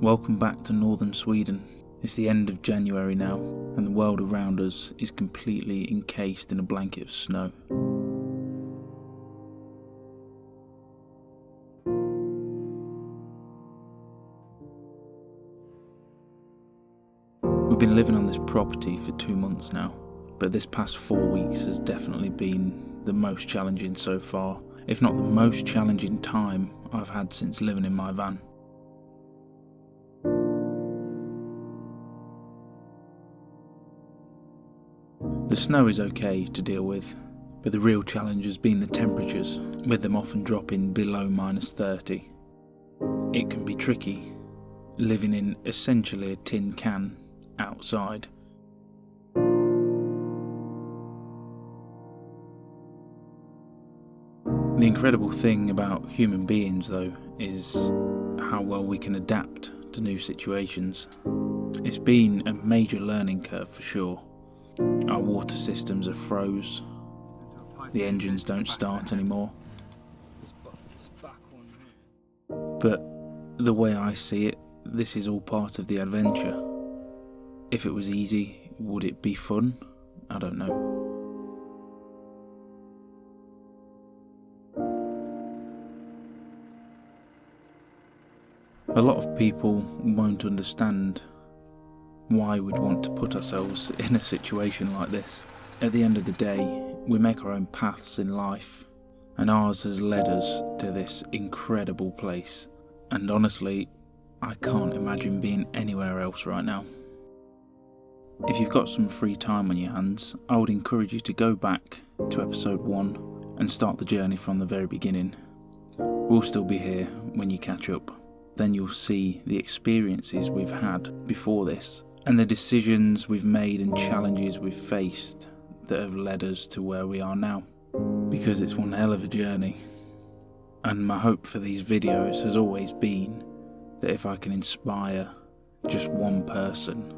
Welcome back to northern Sweden. It's the end of January now, and the world around us is completely encased in a blanket of snow. We've been living on this property for 2 months now, but this past 4 weeks has definitely been the most challenging so far, if not the most challenging time I've had since living in my van. The snow is okay to deal with, but the real challenge has been the temperatures, with them often dropping below -30. It can be tricky, living in essentially a tin can outside. The incredible thing about human beings, though, is how well we can adapt to new situations. It's been a major learning curve for sure. Our water systems are froze, the engines don't start anymore. But the way I see it, this is all part of the adventure. If it was easy, would it be fun? I don't know. A lot of people won't understand why we'd want to put ourselves in a situation like this. At the end of the day, we make our own paths in life, and ours has led us to this incredible place. And honestly, I can't imagine being anywhere else right now. If you've got some free time on your hands, I would encourage you to go back to episode 1 and start the journey from the very beginning. We'll still be here when you catch up. Then you'll see the experiences we've had before this, and the decisions we've made and challenges we've faced that have led us to where we are now. Because it's one hell of a journey. And my hope for these videos has always been that if I can inspire just one person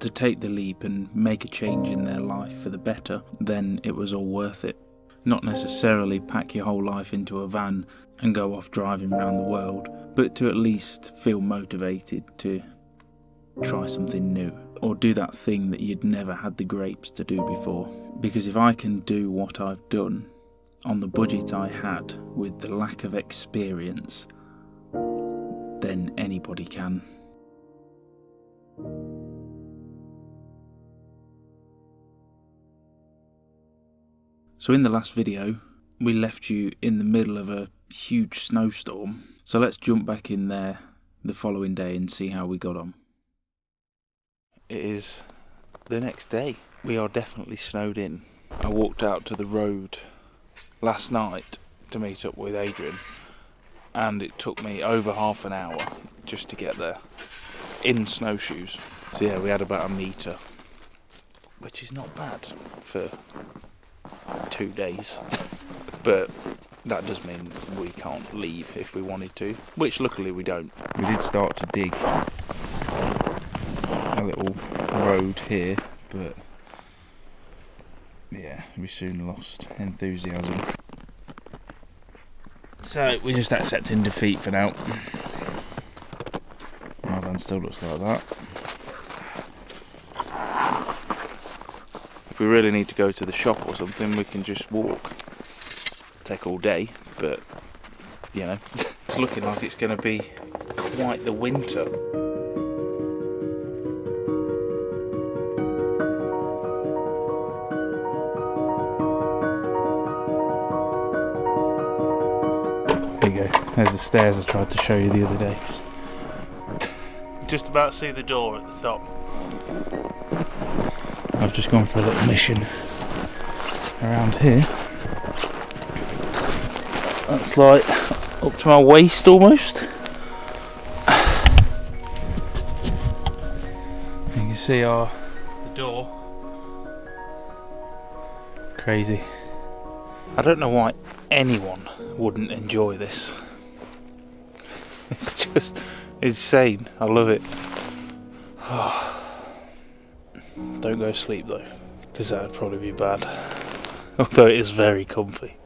to take the leap and make a change in their life for the better, then it was all worth it. Not necessarily pack your whole life into a van and go off driving around the world, but to at least feel motivated to try something new, or do that thing that you'd never had the grapes to do before. Because if I can do what I've done on the budget I had with the lack of experience, then anybody can. So in the last video, we left you in the middle of a huge snowstorm, so let's jump back in there the following day and see how we got on. It is the next day. We are definitely snowed in. I walked out to the road last night to meet up with Adrian, and it took me over half an hour just to get there in snowshoes. So yeah, we had about a metre, which is not bad for 2 days. But that does mean we can't leave if we wanted to, which luckily we don't. We did start to dig a little road here, but yeah, we soon lost enthusiasm. So we're just accepting defeat for now. My van still looks like that. If we really need to go to the shop or something, we can just walk. Take all day, but you know, it's looking like it's going to be quite the winter. There you go, there's the stairs I tried to show you the other day. Just about see the door at the top. I've just gone for a little mission around here. That's like up to my waist almost. You can see the door. Crazy. I don't know why anyone wouldn't enjoy this. It's just insane. I love it. Don't go to sleep though, because that would probably be bad. Although it is very comfy.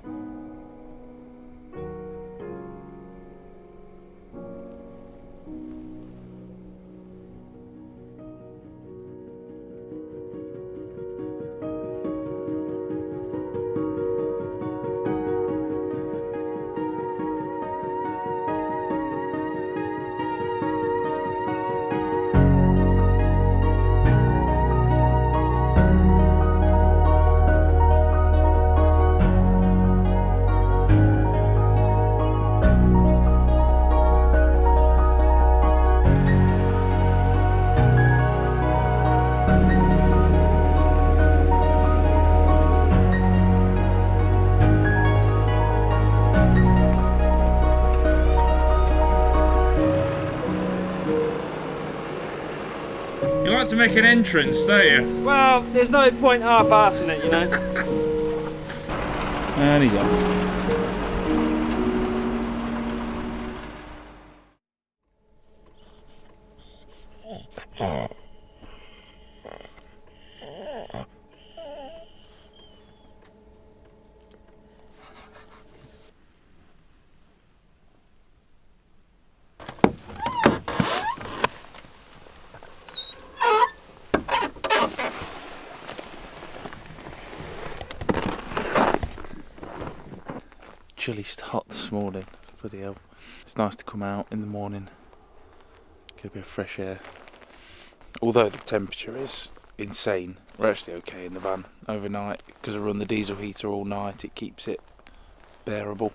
You like to make an entrance, don't you? Well, there's no point half-arsing it, you know. And he's off. Chilly's hot this morning, bloody hell. It's nice to come out in the morning, get a bit of fresh air. Although the temperature is insane, we're actually okay in the van overnight because I run the diesel heater all night. It keeps it bearable.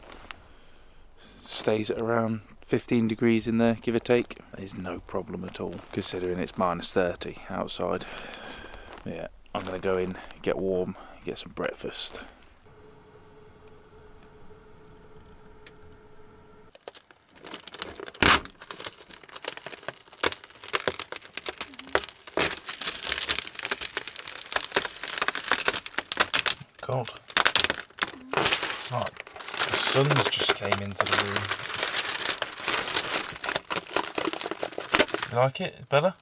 Stays at around 15 degrees in there, give or take. There's no problem at all considering it's minus 30 outside. Yeah, I'm gonna go in, get warm, get some breakfast. God, it's like the sun's just came into the room. You like it? Better?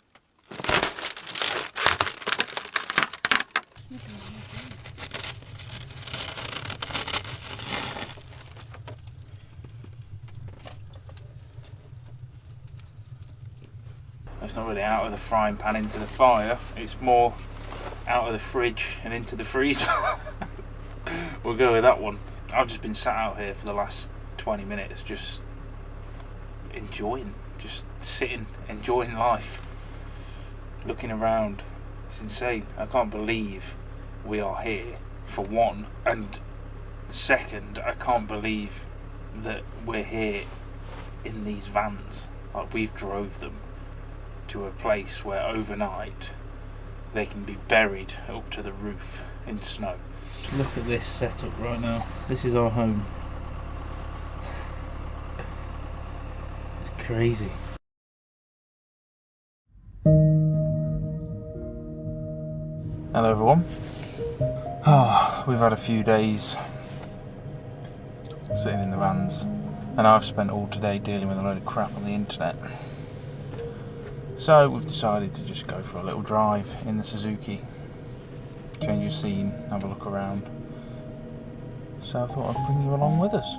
It's not really out of the frying pan into the fire, it's more out of the fridge and into the freezer. We'll go with that one. I've just been sat out here for the last 20 minutes just enjoying, just sitting, enjoying life, looking around. It's insane. I can't believe we are here, for one, and second, I can't believe that we're here in these vans. Like, we've drove them to a place where overnight they can be buried up to the roof in snow. Look at this setup right now. This is our home. It's crazy. Hello everyone. We've had a few days sitting in the vans, and I've spent all today dealing with a load of crap on the internet. So we've decided to just go for a little drive in the Suzuki, change of scene, have a look around. So I thought I'd bring you along with us.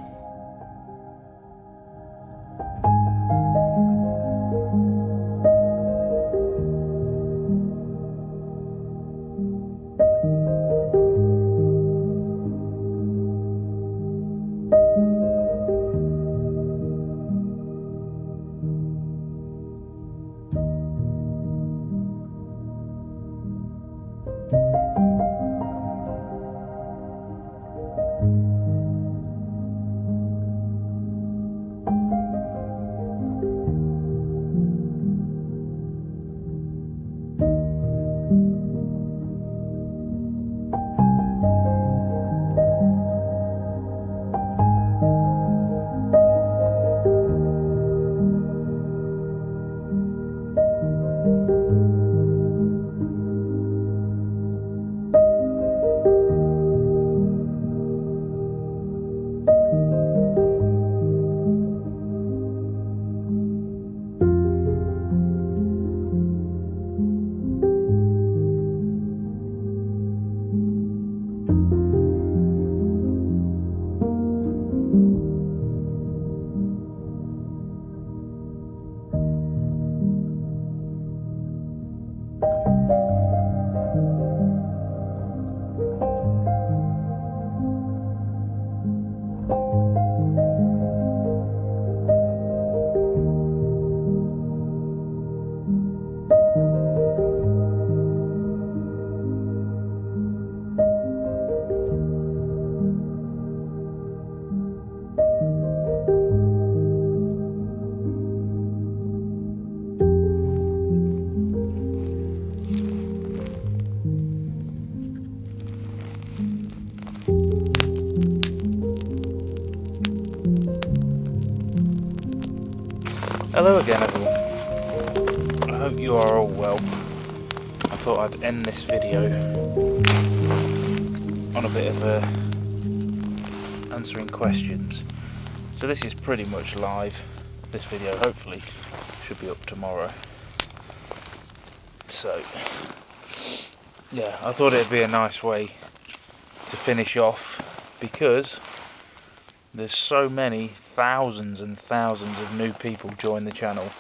Hello again everyone. I hope you are all well. thought I'd end this video on a bit of answering questions. So this is pretty much live. This video hopefully should be up tomorrow. So yeah, I thought it'd be a nice way to finish off, because there's so many thousands and thousands of new people joined the channel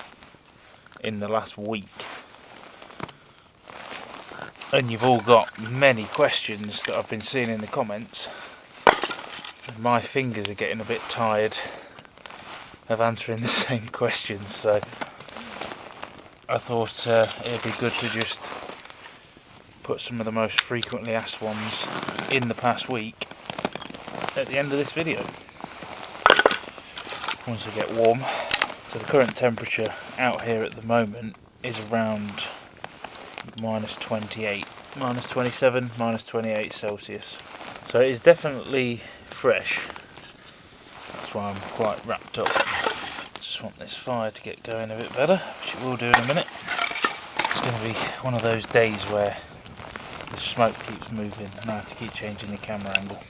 in the last week, and you've all got many questions that I've been seeing in the comments. My fingers are getting a bit tired of answering the same questions, so I thought it'd be good to just put some of the most frequently asked ones in the past week at the end of this video, once I get warm. So the current temperature out here at the moment is around -28, -27, -28 Celsius. So it is definitely fresh. That's why I'm quite wrapped up. Just want this fire to get going a bit better, which it will do in a minute. It's going to be one of those days where the smoke keeps moving and I have to keep changing the camera angle.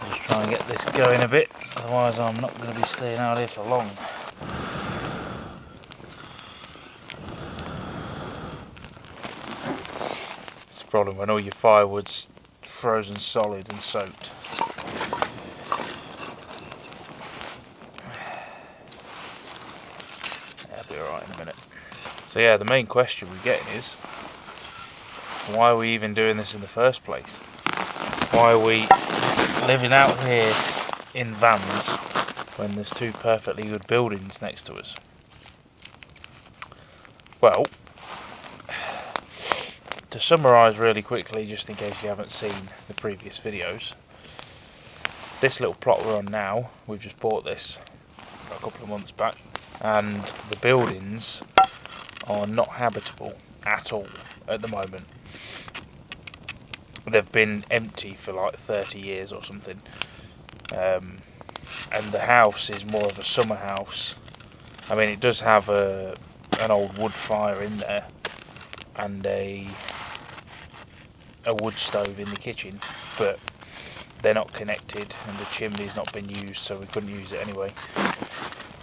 I'll just try and get this going a bit, otherwise I'm not going to be staying out here for long. It's a problem when all your firewood's frozen solid and soaked. That'll be alright in a minute. So yeah, the main question we're getting is, why are we even doing this in the first place? Why are we living out here in vans when there's two perfectly good buildings next to us? Well, to summarise really quickly, just in case you haven't seen the previous videos, this little plot we're on now, we've just bought this a couple of months back, and the buildings are not habitable at all at the moment. They've been empty for like 30 years or something, and the house is more of a summer house. I mean, it does have an old wood fire in there and a wood stove in the kitchen, but they're not connected and the chimney's not been used, so we couldn't use it anyway.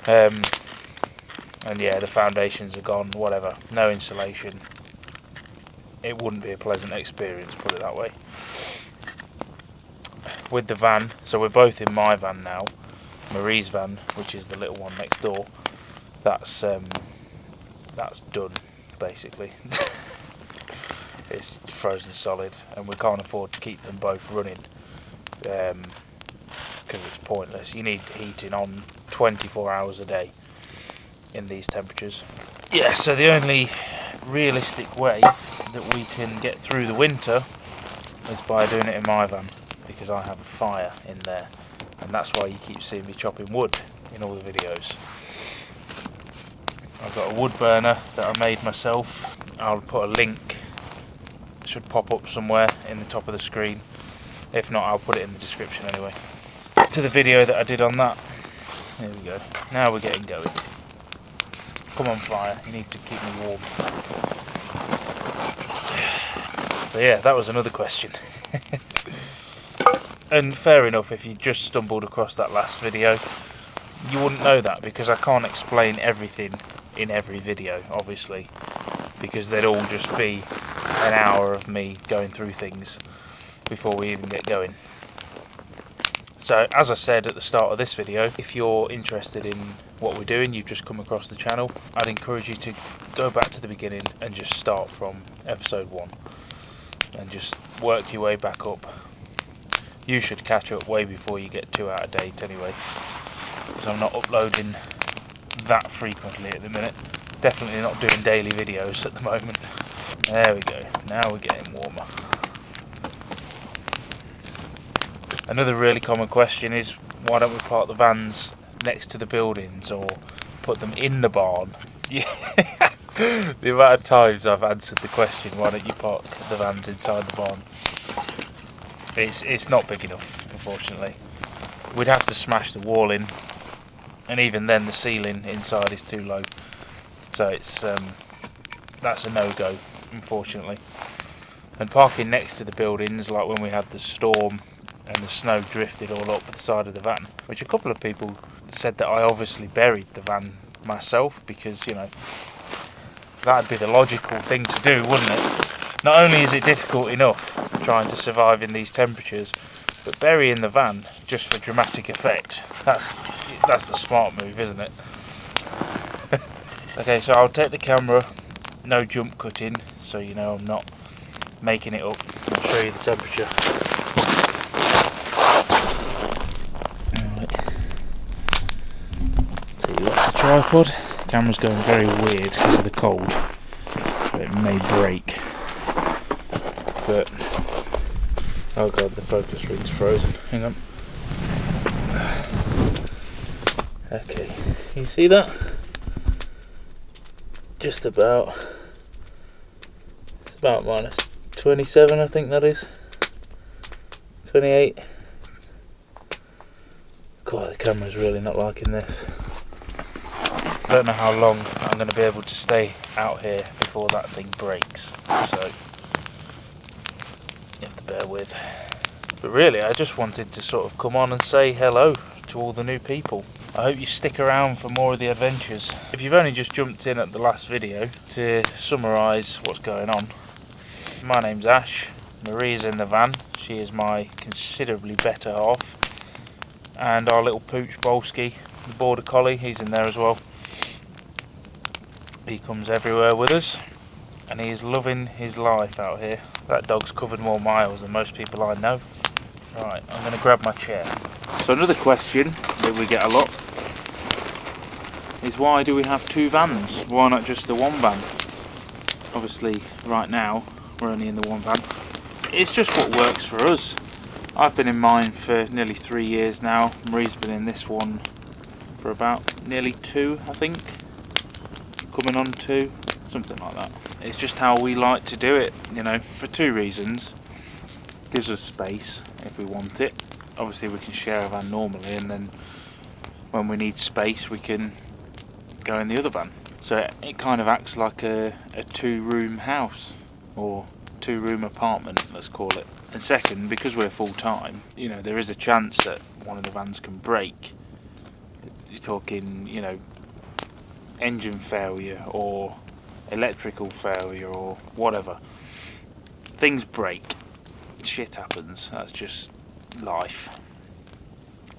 And yeah, the foundations are gone, whatever, no insulation. It wouldn't be a pleasant experience, put it that way. With the van, so we're both in my van now, Marie's van, which is the little one next door, that's done, basically. It's frozen solid, and we can't afford to keep them both running, because it's pointless. You need heating on 24 hours a day in these temperatures. Yeah, so the only realistic way that we can get through the winter is by doing it in my van, because I have a fire in there, and that's why you keep seeing me chopping wood in all the videos. I've got a wood burner that I made myself. I'll put a link, it should pop up somewhere in the top of the screen. If not, I'll put it in the description anyway, to the video that I did on that. There we go, now we're getting going. Come on, fire, you need to keep me warm. So yeah, that was another question. And fair enough, if you just stumbled across that last video, you wouldn't know that, because I can't explain everything in every video, obviously, because they'd all just be an hour of me going through things before we even get going. So as I said at the start of this video, if you're interested in what we're doing, you've just come across the channel, I'd encourage you to go back to the beginning and just start from episode 1 and just work your way back up. You should catch up way before you get too out of date anyway, because I'm not uploading that frequently at the minute. Definitely not doing daily videos at the moment. There we go, now we're getting warmer. Another really common question is, why don't we park the vans next to the buildings or put them in the barn? Yeah. The amount of times I've answered the question, why don't you park the vans inside the barn? It's not big enough, unfortunately. We'd have to smash the wall in, and even then the ceiling inside is too low. So it's that's a no-go, unfortunately. And parking next to the buildings, like when we had the storm and the snow drifted all up the side of the van, which a couple of people said that I obviously buried the van myself, because, you know, that'd be the logical thing to do, wouldn't it? Not only is it difficult enough trying to survive in these temperatures, but burying the van just for dramatic effect, that's the smart move, isn't it? Okay, so I'll take the camera, no jump cutting, so you know I'm not making it up. I'll show you the temperature. Alright. Take you off the tripod. The camera's going very weird because of the cold, so it may break. But oh god, the focus ring's frozen. Hang on. Okay, can you see that? Just about. It's about minus 27, I think that is. 28. God, the camera's really not liking this. I don't know how long I'm going to be able to stay out here before that thing breaks. So you have to bear with. But really, I just wanted to sort of come on and say hello to all the new people. I hope you stick around for more of the adventures. If you've only just jumped in at the last video, to summarise what's going on, my name's Ash, Marie's in the van, she is my considerably better half, and our little pooch Bolski, the border collie, he's in there as well. He comes everywhere with us, and he is loving his life out here. That dog's covered more miles than most people I know. Right, I'm going to grab my chair. So another question that we get a lot is, why do we have two vans? Why not just the one van? Obviously right now we're only in the one van. It's just what works for us. I've been in mine for nearly 3 years now. Marie's been in this one for about nearly 2, I think. Coming on 2, something like that. It's just how we like to do it, you know, for 2 reasons. Gives us space if we want it. Obviously we can share a van normally, and then when we need space we can go in the other van. So it kind of acts like a 2-room house, or 2-room apartment, let's call it. And second, because we're full time, you know, there is a chance that one of the vans can break. You're talking, you know, engine failure or electrical failure or whatever. Things break. Shit happens. That's just life.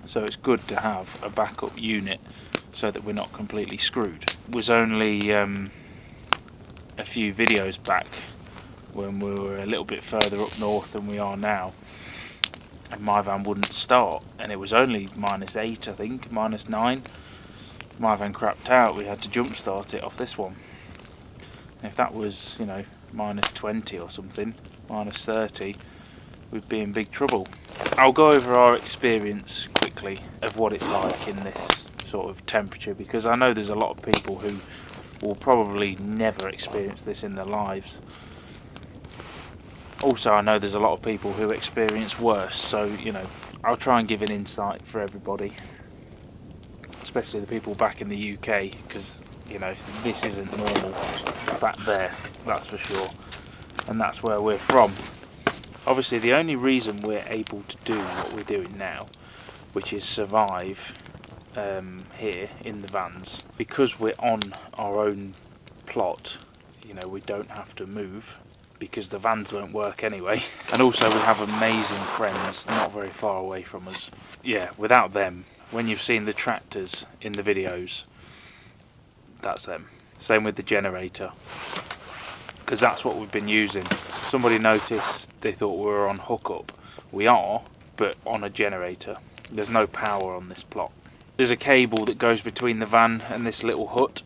So it's good to have a backup unit so that we're not completely screwed. It was only a few videos back when we were a little bit further up north than we are now, and my van wouldn't start, and it was only -8, I think, -9. My van crapped out. We had to jump start it off this one. And if that was, you know, -20 or something, -30, we'd be in big trouble. I'll go over our experience quickly of what it's like in this sort of temperature, because I know there's a lot of people who will probably never experience this in their lives. Also, I know there's a lot of people who experience worse, so, you know, I'll try and give an insight for everybody, especially the people back in the UK, because, you know, this isn't normal back there, that's for sure, and that's where we're from. Obviously, the only reason we're able to do what we're doing now, which is survive here in the vans, because we're on our own plot, you know, we don't have to move, because the vans won't work anyway. And also we have amazing friends not very far away from us. Yeah, without them, when you've seen the tractors in the videos, that's them. Same with the generator, because that's what we've been using. Somebody noticed, they thought we were on hookup. We are, but on a generator. There's no power on this plot. There's a cable that goes between the van and this little hut.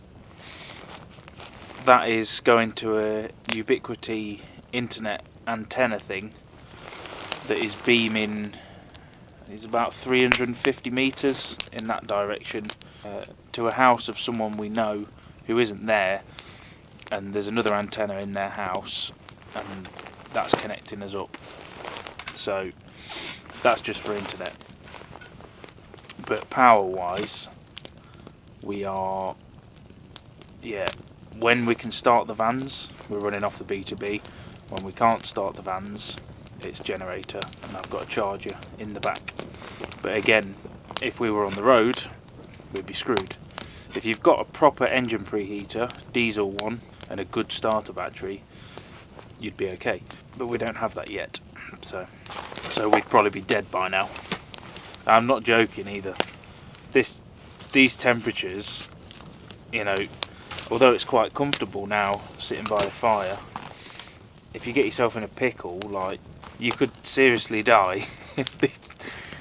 That is going to a Ubiquiti internet antenna thing that is beaming, is about 350 metres in that direction, to a house of someone we know who isn't there, and there's another antenna in their house, and that's connecting us up. So that's just for internet. But power wise, we are, yeah, When we can start the vans, we're running off the B2B. When we can't start the vans, it's generator, and I've got a charger in the back. But again, if we were on the road, we'd be screwed. If you've got a proper engine preheater, diesel one, and a good starter battery, you'd be okay. But we don't have that yet, so we'd probably be dead by now. I'm not joking either. These temperatures, you know, although it's quite comfortable now sitting by the fire, if you get yourself in a pickle, like, you could seriously die.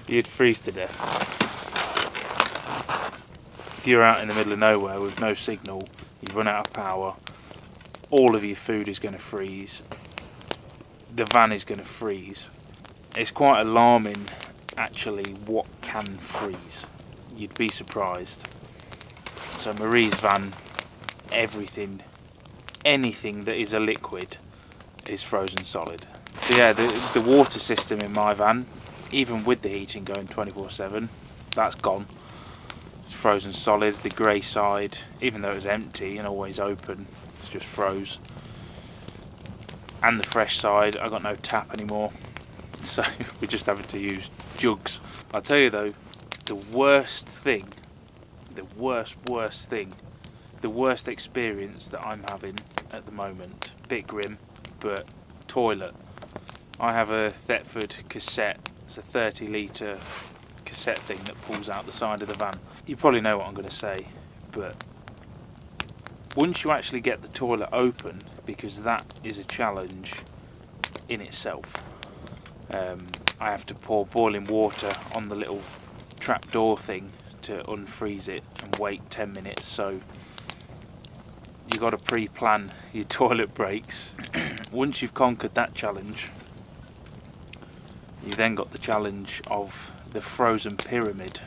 You'd freeze to death. If you're out in the middle of nowhere with no signal, you've run out of power, all of your food is going to freeze, the van is going to freeze. It's quite alarming actually what can freeze. You'd be surprised. So Marie's van, everything, anything that is a liquid is frozen solid. So yeah, the water system in my van, even with the heating going 24/7, that's gone. It's frozen solid. The grey side, even though it was empty and always open, it's just froze. And the fresh side, I got no tap anymore, so we're just having to use jugs. I'll tell you though, the worst thing, the worst experience that I'm having at the moment, bit grim, but toilet. I have a Thetford cassette. It's a 30-litre cassette thing that pulls out the side of the van. You probably know what I'm going to say, but once you actually get the toilet open, because that is a challenge in itself, I have to pour boiling water on the little trapdoor thing to unfreeze it and wait 10 minutes. So you got to pre-plan your toilet breaks. Once you've conquered that challenge, you then got the challenge of the frozen pyramid,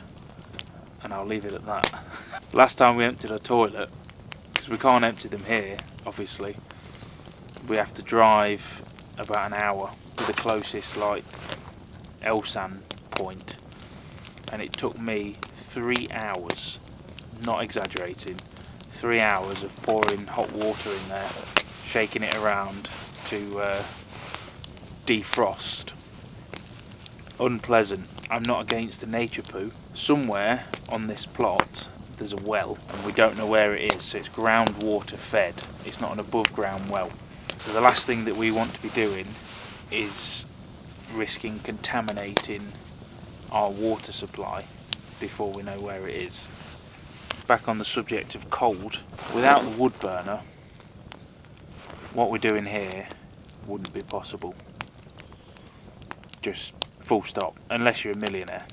and I'll leave it at that. Last time we emptied our toilet, because we can't empty them here obviously, we have to drive about an hour to the closest like Elsan point, and it took me 3 hours, not exaggerating, 3 hours of pouring hot water in there, shaking it around to defrost. Unpleasant. I'm not against the nature poo. Somewhere on this plot there's a well, and we don't know where it is, so it's groundwater fed. It's not an above ground well. So the last thing that we want to be doing is risking contaminating our water supply before we know where it is. Back on the subject of cold, without the wood burner, what we're doing here wouldn't be possible. Just full stop, unless you're a millionaire,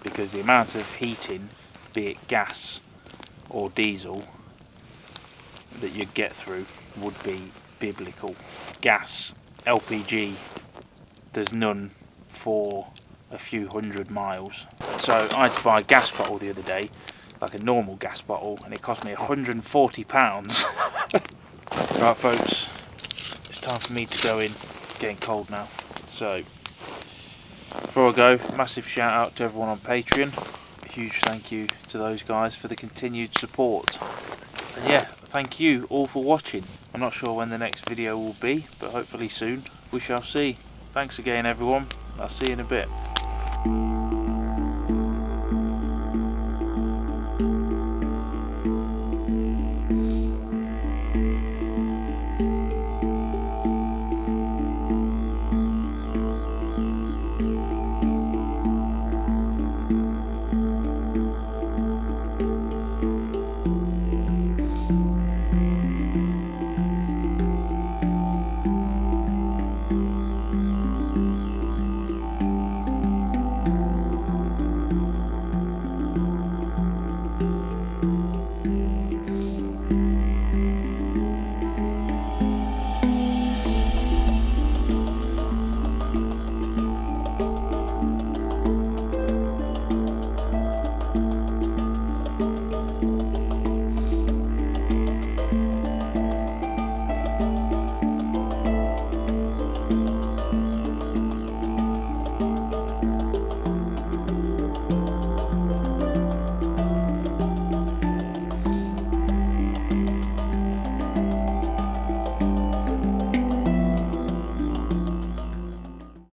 because the amount of heating, be it gas or diesel, that you'd get through would be biblical. Gas, LPG, there's none for a few 100 miles. So I had to buy a gas bottle the other day, like a normal gas bottle, and it cost me £140. Right folks, it's time for me to go in. It's getting cold now. So before I go, massive shout out to everyone on Patreon. A huge thank you to those guys for the continued support. And yeah, thank you all for watching. I'm not sure when the next video will be, but hopefully soon. We shall see. Thanks again everyone. I'll see you in a bit.